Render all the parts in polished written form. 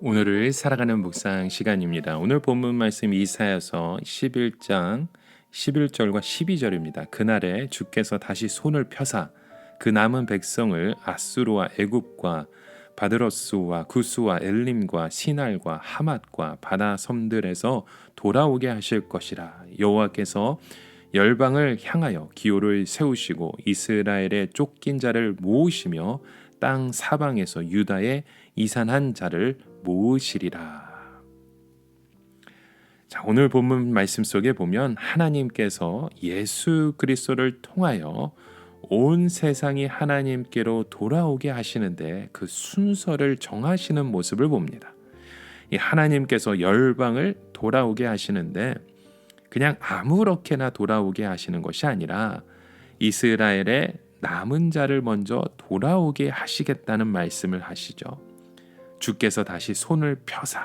오늘을 살아가는 묵상 시간입니다. 오늘 본문 말씀 이사야서 11장 11절과 12절입니다. 그날에 주께서 다시 손을 펴사 그 남은 백성을 아수르와 애굽과 바드러스와 구스와 엘림과 시날과 하맛과 바다 섬들에서 돌아오게 하실 것이라. 여호와께서 열방을 향하여 기호를 세우시고 이스라엘의 쫓긴 자를 모으시며 땅 사방에서 유다의 이산한 자를 모으시리라. 자, 오늘 본문 말씀 속에 보면 하나님께서 예수 그리스도를 통하여 온 세상이 하나님께로 돌아오게 하시는데 그 순서를 정하시는 모습을 봅니다. 이 하나님께서 열방을 돌아오게 하시는데 그냥 아무렇게나 돌아오게 하시는 것이 아니라 이스라엘의 남은 자를 먼저 돌아오게 하시겠다는 말씀을 하시죠. 주께서 다시 손을 펴사,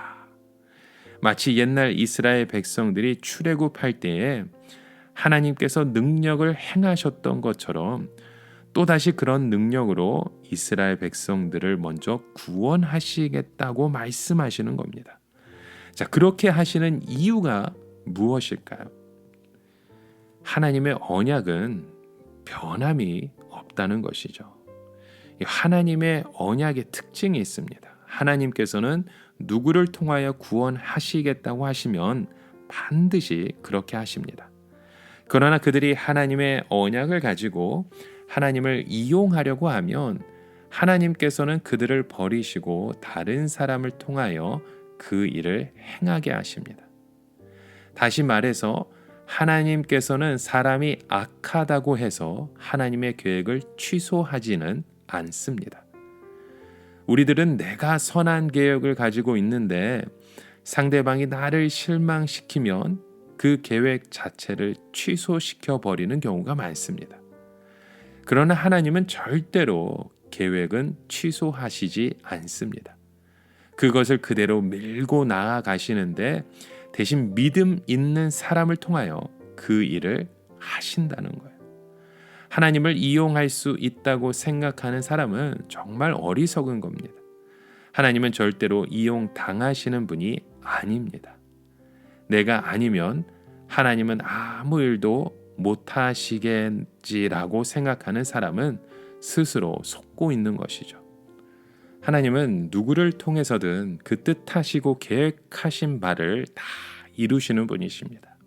마치 옛날 이스라엘 백성들이 출애굽할 때에 하나님께서 능력을 행하셨던 것처럼 또다시 그런 능력으로 이스라엘 백성들을 먼저 구원하시겠다고 말씀하시는 겁니다. 자, 그렇게 하시는 이유가 무엇일까요? 하나님의 언약은 변함이 없다는 것이죠. 하나님의 언약의 특징이 있습니다. 하나님께서는 누구를 통하여 구원하시겠다고 하시면 반드시 그렇게 하십니다. 그러나 그들이 하나님의 언약을 가지고 하나님을 이용하려고 하면 하나님께서는 그들을 버리시고 다른 사람을 통하여 그 일을 행하게 하십니다. 다시 말해서 하나님께서는 사람이 악하다고 해서 하나님의 계획을 취소하지는 않습니다. 우리들은 내가 선한 계획을 가지고 있는데 상대방이 나를 실망시키면 그 계획 자체를 취소시켜 버리는 경우가 많습니다. 그러나 하나님은 절대로 계획은 취소하시지 않습니다. 그것을 그대로 밀고 나아가시는데 대신 믿음 있는 사람을 통하여 그 일을 하신다는 거예요. 하나님을 이용할 수 있다고 생각하는 사람은 정말 어리석은 겁니다. 하나님은 절대로 이용당하시는 분이 아닙니다. 내가 아니면 하나님은 아무 일도 못하시겠지라고 생각하는 사람은 스스로 속고 있는 것이죠. 하나님은 누구를 통해서든 그 뜻하시고 계획하신 바를 다 이루시는 분이십니다.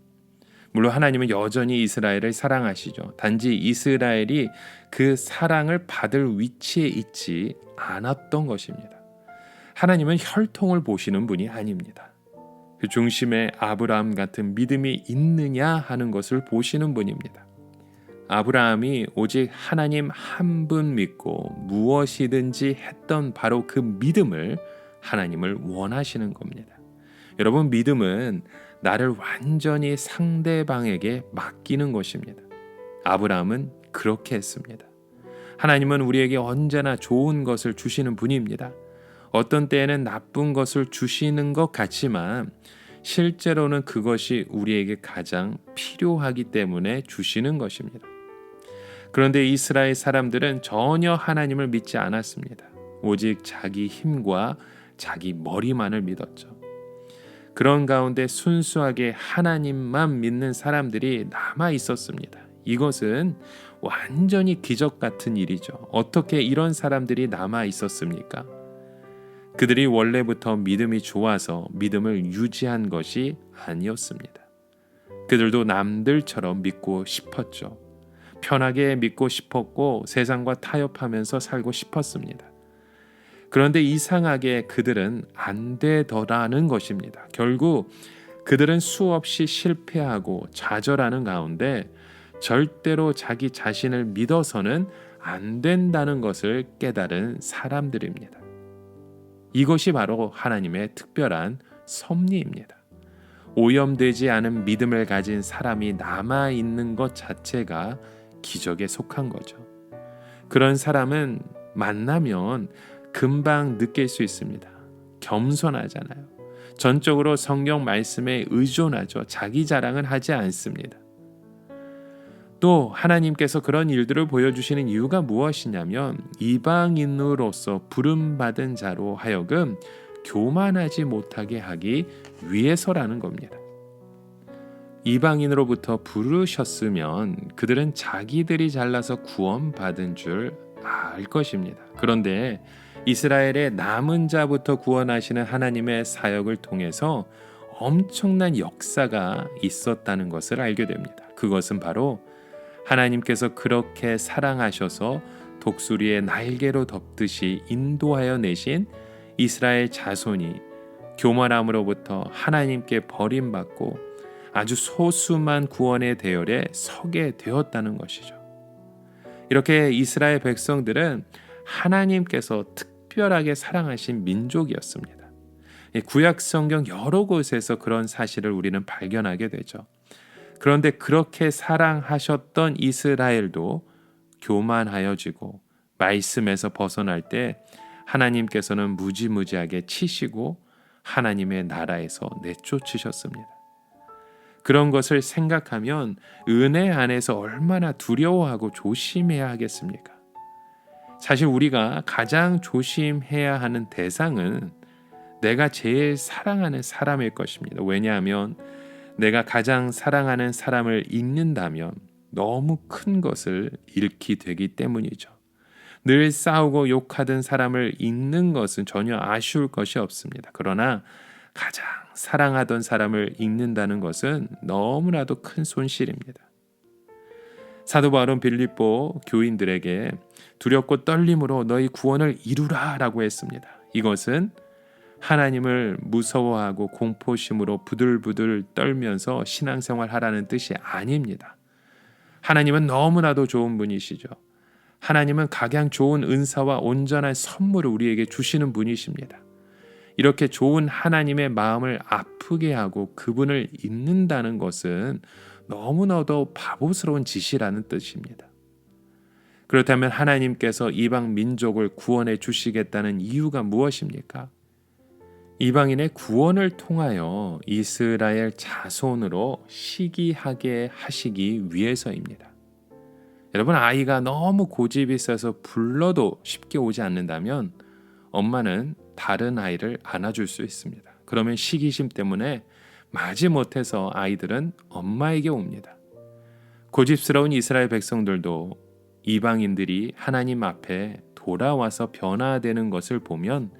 물론 하나님은 여전히 이스라엘을 사랑하시죠. 단지 이스라엘이 그 사랑을 받을 위치에 있지 않았던 것입니다. 하나님은 혈통을 보시는 분이 아닙니다. 그 중심에 아브라함 같은 믿음이 있느냐 하는 것을 보시는 분입니다. 아브라함이 오직 하나님 한 분 믿고 무엇이든지 했던 바로 그 믿음을 하나님을 원하시는 겁니다. 여러분, 믿음은 나를 완전히 상대방에게 맡기는 것입니다. 아브라함은 그렇게 했습니다. 하나님은 우리에게 언제나 좋은 것을 주시는 분입니다. 어떤 때에는 나쁜 것을 주시는 것 같지만 실제로는 그것이 우리에게 가장 필요하기 때문에 주시는 것입니다. 그런데 이스라엘 사람들은 전혀 하나님을 믿지 않았습니다. 오직 자기 힘과 자기 머리만을 믿었죠. 그런 가운데 순수하게 하나님만 믿는 사람들이 남아 있었습니다. 이것은 완전히 기적 같은 일이죠. 어떻게 이런 사람들이 남아 있었습니까? 그들이 원래부터 믿음이 좋아서 믿음을 유지한 것이 아니었습니다. 그들도 남들처럼 믿고 싶었죠. 편하게 믿고 싶었고 세상과 타협하면서 살고 싶었습니다. 그런데 이상하게 그들은 안 되더라는 것입니다. 결국 그들은 수없이 실패하고 좌절하는 가운데 절대로 자기 자신을 믿어서는 안 된다는 것을 깨달은 사람들입니다. 이것이 바로 하나님의 특별한 섭리입니다. 오염되지 않은 믿음을 가진 사람이 남아있는 것 자체가 기적에 속한 거죠. 그런 사람은 만나면 금방 느낄 수 있습니다. 겸손하잖아요. 전적으로 성경 말씀에 의존하죠. 자기 자랑은 하지 않습니다. 또 하나님께서 그런 일들을 보여주시는 이유가 무엇이냐면 이방인으로서 부름받은 자로 하여금 교만하지 못하게 하기 위해서라는 겁니다. 이방인으로부터 부르셨으면 그들은 자기들이 잘나서 구원받은 줄 알 것입니다. 그런데 이스라엘의 남은 자부터 구원하시는 하나님의 사역을 통해서 엄청난 역사가 있었다는 것을 알게 됩니다. 그것은 바로 하나님께서 그렇게 사랑하셔서 독수리의 날개로 덮듯이 인도하여 내신 이스라엘 자손이 교만함으로부터 하나님께 버림받고 아주 소수만 구원의 대열에 서게 되었다는 것이죠. 이렇게 이스라엘 백성들은 하나님께서 특별하게 사랑하신 민족이었습니다. 구약 성경 여러 곳에서 그런 사실을 우리는 발견하게 되죠. 그런데 그렇게 사랑하셨던 이스라엘도 교만하여지고 말씀에서 벗어날 때 하나님께서는 무지무지하게 치시고 하나님의 나라에서 내쫓으셨습니다. 그런 것을 생각하면 은혜 안에서 얼마나 두려워하고 조심해야 하겠습니까? 사실 우리가 가장 조심해야 하는 대상은 내가 제일 사랑하는 사람일 것입니다. 왜냐하면 내가 가장 사랑하는 사람을 잃는다면 너무 큰 것을 잃게 되기 때문이죠. 늘 싸우고 욕하던 사람을 잃는 것은 전혀 아쉬울 것이 없습니다. 그러나 가장 사랑하던 사람을 잃는다는 것은 너무나도 큰 손실입니다. 사도 바울은 빌립보 교인들에게 두렵고 떨림으로 너희 구원을 이루라 라고 했습니다. 이것은 하나님을 무서워하고 공포심으로 부들부들 떨면서 신앙생활 하라는 뜻이 아닙니다. 하나님은 너무나도 좋은 분이시죠. 하나님은 각양 좋은 은사와 온전한 선물을 우리에게 주시는 분이십니다. 이렇게 좋은 하나님의 마음을 아프게 하고 그분을 잊는다는 것은 너무나도 바보스러운 짓이라는 뜻입니다. 그렇다면 하나님께서 이방 민족을 구원해 주시겠다는 이유가 무엇입니까? 이방인의 구원을 통하여 이스라엘 자손으로 시기하게 하시기 위해서입니다. 여러분, 아이가 너무 고집이 세서 불러도 쉽게 오지 않는다면 엄마는 다른 아이를 안아줄 수 있습니다. 그러면 시기심 때문에 마지못해서 아이들은 엄마에게 옵니다. 고집스러운 이스라엘 백성들도 이방인들이 하나님 앞에 돌아와서 변화되는 것을 보면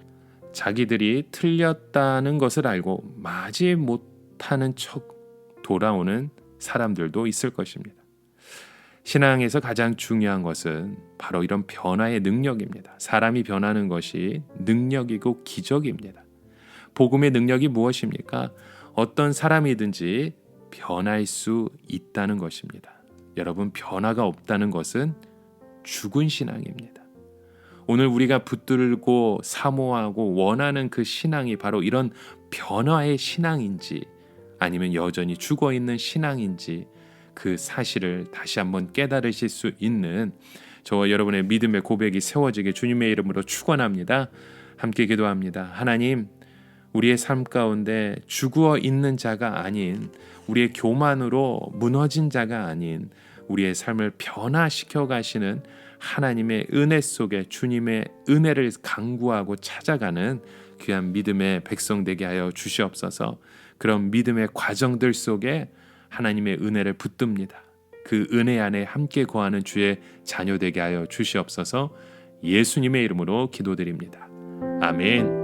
자기들이 틀렸다는 것을 알고 마지못하는 척 돌아오는 사람들도 있을 것입니다. 신앙에서 가장 중요한 것은 바로 이런 변화의 능력입니다. 사람이 변하는 것이 능력이고 기적입니다. 복음의 능력이 무엇입니까? 어떤 사람이든지 변할 수 있다는 것입니다. 여러분, 변화가 없다는 것은 죽은 신앙입니다. 오늘 우리가 붙들고 사모하고 원하는 그 신앙이 바로 이런 변화의 신앙인지 아니면 여전히 죽어있는 신앙인지 그 사실을 다시 한번 깨달으실 수 있는 저와 여러분의 믿음의 고백이 세워지게 주님의 이름으로 축원합니다. 함께 기도합니다. 하나님, 우리의 삶 가운데 죽어 있는 자가 아닌, 우리의 교만으로 무너진 자가 아닌 우리의 삶을 변화시켜 가시는 하나님의 은혜 속에 주님의 은혜를 간구하고 찾아가는 귀한 믿음의 백성 되게 하여 주시옵소서. 그런 믿음의 과정들 속에 하나님의 은혜를 붙듭니다. 그 은혜 안에 함께 거하는 주의 자녀 되게 하여 주시옵소서. 예수님의 이름으로 기도드립니다. 아멘.